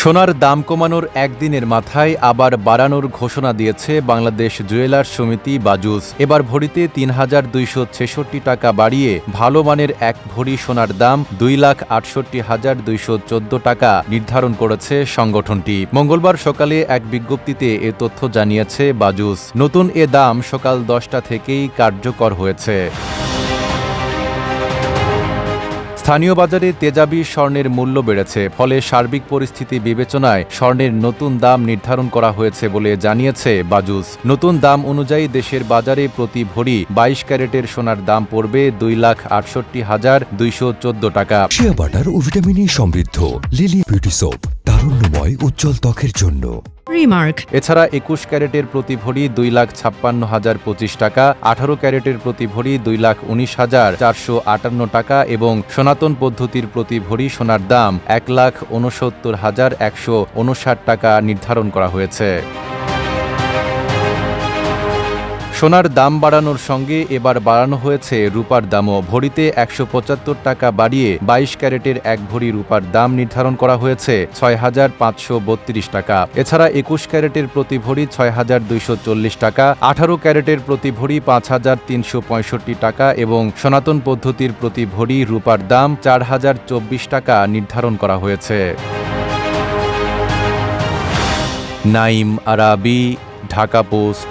সোনার দাম কমানোর একদিনের মাথায় আবার বাড়ানোর ঘোষণা দিয়েছে বাংলাদেশ জুয়েলার্স সমিতি বাজুস। এবার ভরিতে ৩,২৬৬ টাকা বাড়িয়ে ভালো মানের এক ভরি সোনার দাম ২,৬৮,২১৪ টাকা নির্ধারণ করেছে সংগঠনটি। মঙ্গলবার সকালে এক বিজ্ঞপ্তিতে এ তথ্য জানিয়েছে বাজুস। নতুন এ দাম সকাল ১০টা থেকেই কার্যকর হয়েছে। স্থানীয় বাজারে তেজাবি স্বর্ণের মূল্য বেড়েছে, ফলে সার্বিক পরিস্থিতি বিবেচনায় স্বর্ণের নতুন দাম নির্ধারণ করা হয়েছে বলে জানিয়েছে বাজুস। নতুন দাম অনুযায়ী দেশের বাজারে প্রতি ভরি ২২ ক্যারেটের সোনার দাম পড়বে ২,৬৮,২১৪ টাকা। শিয়া বাটার ও ভিটামিনে সমৃদ্ধ লিলি বিউটি সোপ, তারুণ্যময় উজ্জ্বল ত্বকের জন্য। এছাড়া ২১ ক্যারেটের প্রতি ভরি ২,৫৬,০২৫ টাকা, ১৮ ক্যারেটের প্রতি ভরি ২,১৯,৪৫৮ টাকা এবং সনাতন পদ্ধতির প্রতি ভরি সোনার দাম ১,৬৯,১৫৯ টাকা নির্ধারণ করা হয়েছে। সোনার দাম বাড়ানোর সঙ্গে এবার বাড়ানো হয়েছে রূপার দামও। ভরিতে ১৭৫ টাকা বাড়িয়ে ২২ ক্যারেটের এক ভরি রূপার দাম নির্ধারণ করা হয়েছে ৬,৫৩২ টাকা। এছাড়া ২১ ক্যারেটের প্রতি ভরি ৬,২৪০ টাকা, ১৮ ক্যারেটের প্রতি ভরি ৫,৩৬৫ টাকা এবং সনাতন পদ্ধতির প্রতি ভরি রূপার দাম ৪,০২৪ টাকা নির্ধারণ করা হয়েছে। নাইম আরাবি, ঢাকা পোস্ট।